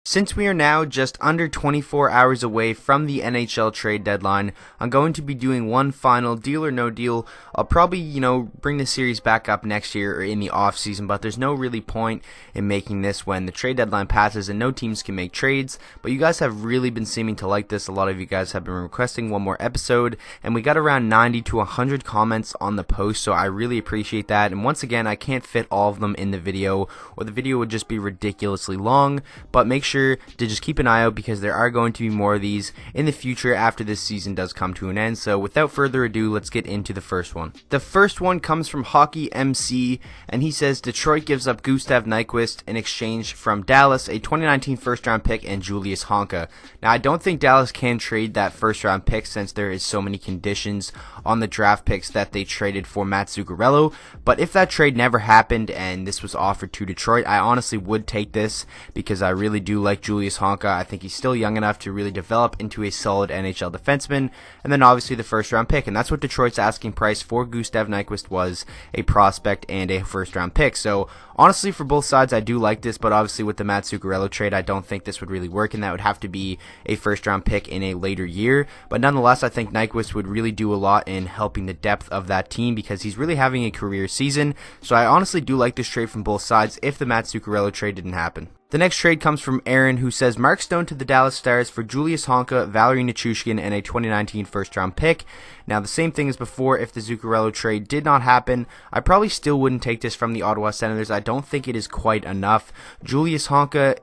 Since we are now just under 24 hours away from the NHL trade deadline, I'm going to be doing one final deal or no deal. I'll probably, bring the series back up next year or in the off season, but there's no really point in making this when the trade deadline passes and no teams can make trades. But you guys have really been seeming to like this. A lot of you guys have been requesting one more episode, and we got around 90 to 100 comments on the post, so I really appreciate that. And once again, I can't fit all of them in the video, or the video would just be ridiculously long, but make sure to just keep an eye out because there are going to be more of these in the future after this season does come to an end. So without further ado, let's get into the first one. The first one comes from Hockey MC, and he says Detroit gives up Gustav Nyquist in exchange from Dallas, a 2019 first round pick, and Julius Honka. Now I don't think Dallas can trade that first round pick since there is so many conditions on the draft picks that they traded for Matt Zuccarello, but if that trade never happened and this was offered to Detroit, I honestly would take this because I really do like Julius Honka. I think he's still young enough to really develop into a solid NHL defenseman, and then obviously the first round pick, and that's what Detroit's asking price for Gustav Nyquist was, a prospect and a first round pick. So honestly, for both sides, I do like this, but obviously with the Matt Zuccarello trade, I don't think this would really work, and that would have to be a first round pick in a later year. But nonetheless, I think Nyquist would really do a lot in helping the depth of that team because he's really having a career season. So I honestly do like this trade from both sides if the Matt Zuccarello trade didn't happen. The next trade comes from Aaron, who says Mark Stone to the Dallas Stars for Julius Honka, Valeri Nichushkin, and a 2019 first-round pick. Now, the same thing as before, if the Zuccarello trade did not happen, I probably still wouldn't take this from the Ottawa Senators. I don't think it is quite enough. Julius Honka,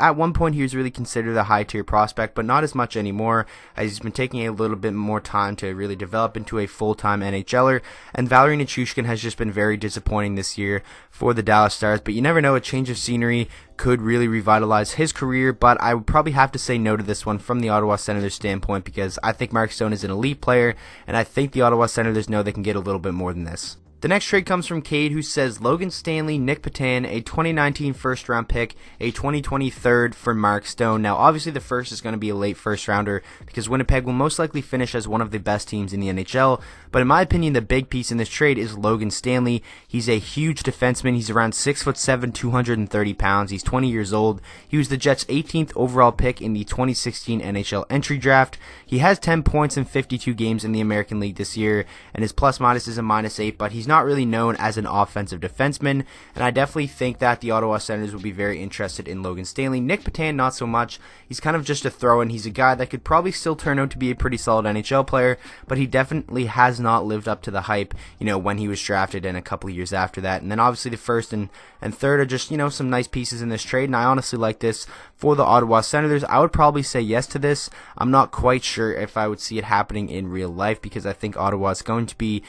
at one point he was really considered a high-tier prospect, but not as much anymore, as he's been taking a little bit more time to really develop into a full-time NHLer, and Valeri Nichushkin has just been very disappointing this year for the Dallas Stars, but you never know, a change of scenery could really revitalize his career, but I would probably have to say no to this one from the Ottawa Senators standpoint because I think Mark Stone is an elite player, and I think the Ottawa Senators know they can get a little bit more than this. The next trade comes from Kade, who says Logan Stanley, Nick Petan, a 2019 first round pick, a 2020 third for Mark Stone. Now obviously the first is going to be a late first rounder because Winnipeg will most likely finish as one of the best teams in the NHL, but in my opinion the big piece in this trade is Logan Stanley. He's a huge defenseman. He's around 6'7", 230 pounds. He's 20 years old. He was the Jets' 18th overall pick in the 2016 NHL entry draft. He has 10 points in 52 games in the American League this year, and his plus minus is a -8, but he's not really known as an offensive defenseman, and I definitely think that the Ottawa Senators will be very interested in Logan Stanley. Nick Petan, not so much. He's kind of just a throw-in. He's a guy that could probably still turn out to be a pretty solid NHL player, but he definitely has not lived up to the hype, when he was drafted and a couple of years after that. And then obviously the first and third are just, some nice pieces in this trade, and I honestly like this for the Ottawa Senators. I would probably say yes to this. I'm not quite sure if I would see it happening in real life because I think Ottawa is going to be,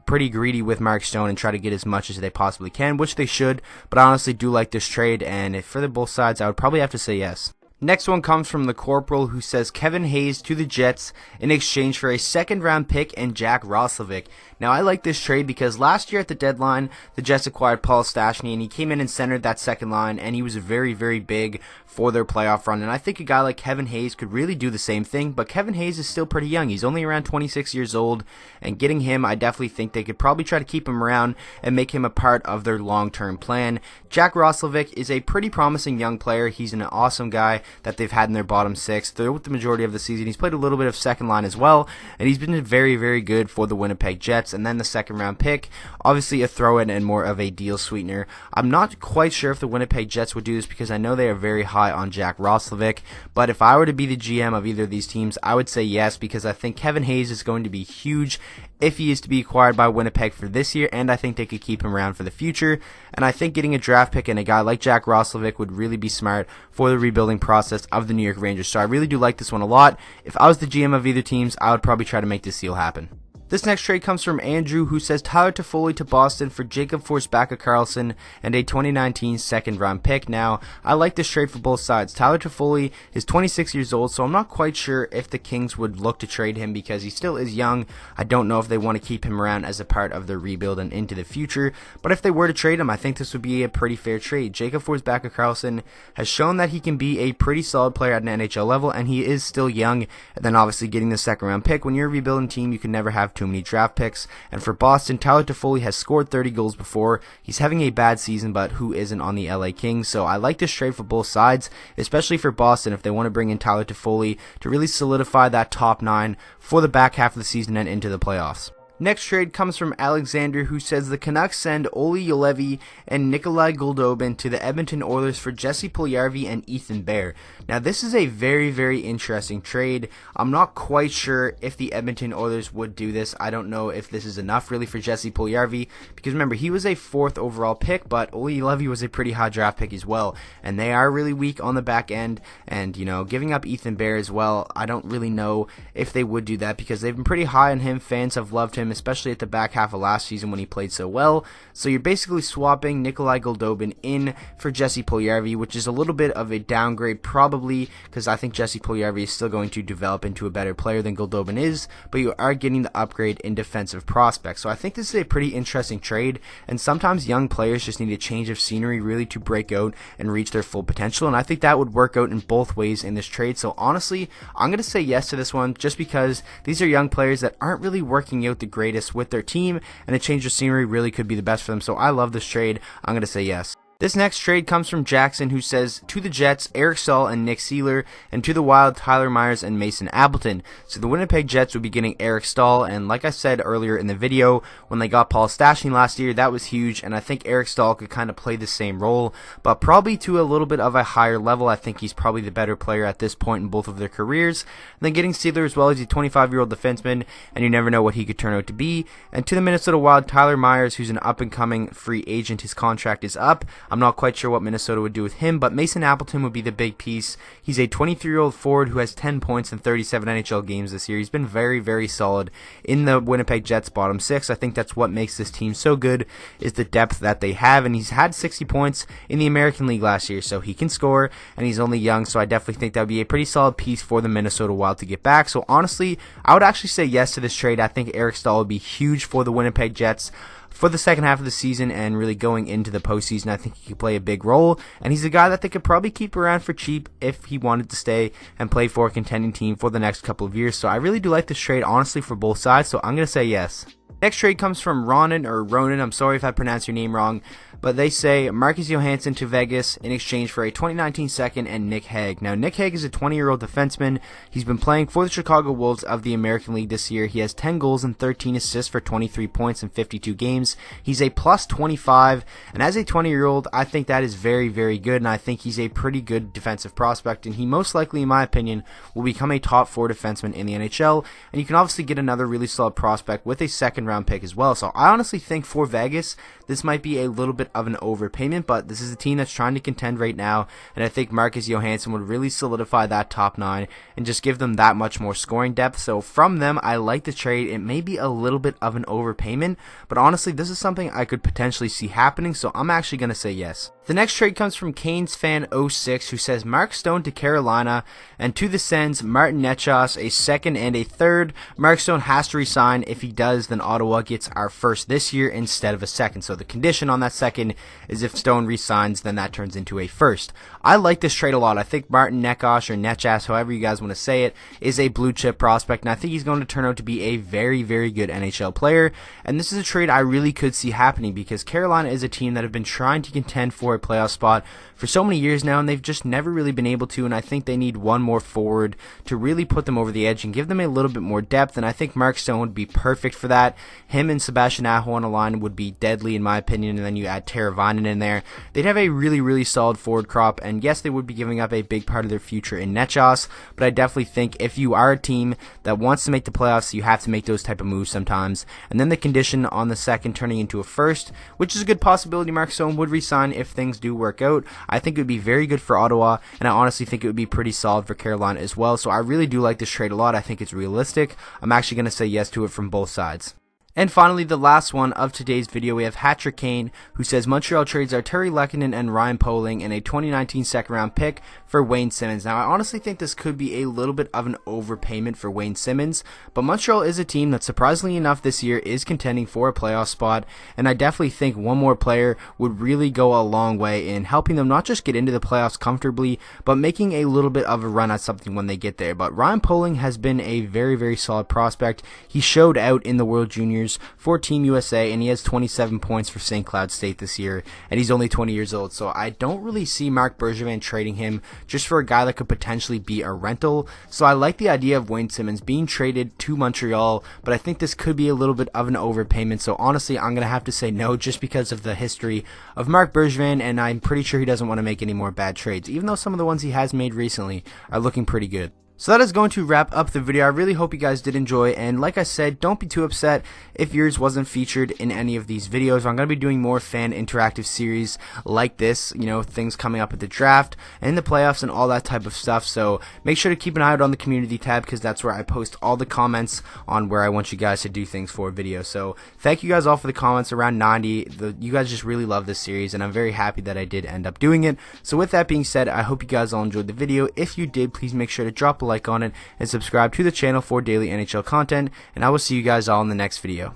pretty greedy with Mark Stone and try to get as much as they possibly can, which they should, but I honestly do like this trade, and for the both sides, I would probably have to say yes. Next one comes from the Corporal, who says Kevin Hayes to the Jets in exchange for a second-round pick and Jack Roslovic. Now, I like this trade because last year at the deadline, the Jets acquired Paul Stastny, and he came in and centered that second line, and he was very, very big for their playoff run. And I think a guy like Kevin Hayes could really do the same thing, but Kevin Hayes is still pretty young. He's only around 26 years old, and getting him, I definitely think they could probably try to keep him around and make him a part of their long-term plan. Jack Roslovic is a pretty promising young player. He's an awesome guy that they've had in their bottom six throughout the majority of the season. He's played a little bit of second line as well, and he's been very, very good for the Winnipeg Jets. And then the second round pick, obviously a throw-in and more of a deal sweetener. I'm not quite sure if the Winnipeg Jets would do this because I know they are very high on Jack Roslovic, but if I were to be the GM of either of these teams, I would say yes because I think Kevin Hayes is going to be huge if he is to be acquired by Winnipeg for this year, and I think they could keep him around for the future. And I think getting a draft pick and a guy like Jack Roslovic would really be smart for the rebuilding process of the New York Rangers. So I really do like this one a lot. If I was the GM of either teams, I would probably try to make this deal happen. This next trade comes from Andrew, who says Tyler Tofolli to Boston for Jakub Forsbaka-Karlsson and a 2019 second-round pick. Now, I like this trade for both sides. Tyler Tofolli is 26 years old, so I'm not quite sure if the Kings would look to trade him because he still is young. I don't know if they want to keep him around as a part of their rebuild and into the future, but if they were to trade him, I think this would be a pretty fair trade. Jakub Forsbaka-Karlsson has shown that he can be a pretty solid player at an NHL level, and he is still young. And then obviously getting the second-round pick. When you're a rebuilding team, you can never have too many draft picks. And for Boston, Tyler Tofolli has scored 30 goals before. He's having a bad season, but who isn't on the LA Kings? So I like this trade for both sides, especially for Boston if they want to bring in Tyler Tofolli to really solidify that top 9 for the back half of the season and into the playoffs. Next trade comes from Alexander, who says the Canucks send Olli Juolevi and Nikolai Goldobin to the Edmonton Oilers for Jesse Puljujarvi and Ethan Bear. Now, this is a very, very interesting trade. I'm not quite sure if the Edmonton Oilers would do this. I don't know if this is enough really for Jesse Puljujarvi, because remember, he was a 4th overall pick, but Olli Juolevi was a pretty high draft pick as well, and they are really weak on the back end, and, giving up Ethan Bear as well, I don't really know if they would do that, because they've been pretty high on him. Fans have loved him, especially at the back half of last season when he played so well. So you're basically swapping Nikolai Goldobin in for Jesse Puljujarvi, which is a little bit of a downgrade probably, because I think Jesse Puljujarvi is still going to develop into a better player than Goldobin is, but you are getting the upgrade in defensive prospects. So I think this is a pretty interesting trade, and sometimes young players just need a change of scenery really to break out and reach their full potential, and I think that would work out in both ways in this trade. So honestly, I'm going to say yes to this one, just because these are young players that aren't really working out the greatest with their team, and a change of scenery really could be the best for them. So I love this trade. I'm going to say yes. This next trade comes from Jackson, who says, to the Jets, Eric Staal and Nick Seeler, and to the Wild, Tyler Myers and Mason Appleton. So the Winnipeg Jets would be getting Eric Staal, and like I said earlier in the video, when they got Paul Stastny last year, that was huge, and I think Eric Staal could kind of play the same role, but probably to a little bit of a higher level. I think he's probably the better player at this point in both of their careers. And then getting Seeler as well. He's a 25-year-old defenseman, and you never know what he could turn out to be. And to the Minnesota Wild, Tyler Myers, who's an up-and-coming free agent. His contract is up. I'm not quite sure what Minnesota would do with him, but Mason Appleton would be the big piece. He's a 23-year-old forward who has 10 points in 37 NHL games this year. He's been very, very solid in the Winnipeg Jets bottom 6. I think that's what makes this team so good, is the depth that they have, and he's had 60 points in the American League last year, so he can score, and he's only young, so I definitely think that would be a pretty solid piece for the Minnesota Wild to get back. So honestly, I would actually say yes to this trade. I think Eric Staal would be huge for the Winnipeg Jets for the second half of the season and really going into the postseason. I think he could play a big role, and he's a guy that they could probably keep around for cheap if he wanted to stay and play for a contending team for the next couple of years. So I really do like this trade, honestly, for both sides, so I'm going to say yes. Next trade comes from Ronin, I'm sorry if I pronounced your name wrong, but they say Marcus Johansson to Vegas in exchange for a 2019 second and Nick Hague. Now, Nick Hague is a 20-year-old defenseman. He's been playing for the Chicago Wolves of the American League this year. He has 10 goals and 13 assists for 23 points in 52 games. He's a plus 25, and as a 20-year-old, I think that is very, very good, and I think he's a pretty good defensive prospect, and he most likely, in my opinion, will become a top 4 defenseman in the NHL, and you can obviously get another really solid prospect with a second-round pick as well. So I honestly think for Vegas, this might be a little bit of an overpayment, but this is a team that's trying to contend right now, and I think Marcus Johansson would really solidify that top 9 and just give them that much more scoring depth. So from them, I like the trade. It may be a little bit of an overpayment, but honestly, this is something I could potentially see happening, so I'm actually going to say yes. The next trade comes from Canes fan 06, who says Mark Stone to Carolina, and to the Sens, Martin Necas, a second and a third. Mark Stone has to resign. If he does, then Ottawa gets our first this year instead of a second. So the condition on that second is if Stone resigns, then that turns into a first. I like this trade a lot. I think Martin Necas, or Necas, however you guys want to say it, is a blue chip prospect, and I think he's going to turn out to be a very, very good NHL player. And this is a trade I really could see happening, because Carolina is a team that have been trying to contend for a playoff spot for so many years now, and they've just never really been able to, and I think they need one more forward to really put them over the edge and give them a little bit more depth, and I think Mark Stone would be perfect for that. Him and Sebastian Aho on a line would be deadly in my opinion, and then you add Teravainen in there. They'd have a really, really solid forward crop, and yes, they would be giving up a big part of their future in Necas, but I definitely think if you are a team that wants to make the playoffs, you have to make those type of moves sometimes. And then the condition on the second turning into a first, which is a good possibility Mark Stone would resign if things do work out. I think it would be very good for Ottawa, and I honestly think it would be pretty solid for Carolina as well. So I really do like this trade a lot. I think it's realistic. I'm actually going to say yes to it from both sides. And finally, the last one of today's video, we have Hatcher Kane, who says Montreal trades Artturi Lehkonen and Ryan Poehling and a 2019 second-round pick for Wayne Simmonds. Now, I honestly think this could be a little bit of an overpayment for Wayne Simmonds, but Montreal is a team that, surprisingly enough, this year is contending for a playoff spot, and I definitely think one more player would really go a long way in helping them not just get into the playoffs comfortably, but making a little bit of a run at something when they get there. But Ryan Poehling has been a very, very solid prospect. He showed out in the World Juniors for Team USA, and he has 27 points for St. Cloud State this year, and he's only 20 years old, so I don't really see Marc Bergevin trading him just for a guy that could potentially be a rental. So I like the idea of Wayne Simmonds being traded to Montreal, but I think this could be a little bit of an overpayment, so honestly I'm going to have to say no just because of the history of Marc Bergevin, and I'm pretty sure he doesn't want to make any more bad trades, even though some of the ones he has made recently are looking pretty good. So that is going to wrap up the video. I really hope you guys did enjoy, and like I said, don't be too upset if yours wasn't featured in any of these videos. I'm going to be doing more fan interactive series like this, you know, things coming up at the draft and the playoffs and all that type of stuff. So make sure to keep an eye out on the community tab, because that's where I post all the comments on where I want you guys to do things for videos. So thank you guys all for the comments, around 90. You guys just really love this series, and I'm very happy that I did end up doing it. So with that being said, I hope you guys all enjoyed the video. If you did, please make sure to drop a like on it and subscribe to the channel for daily NHL content, and I will see you guys all in the next video.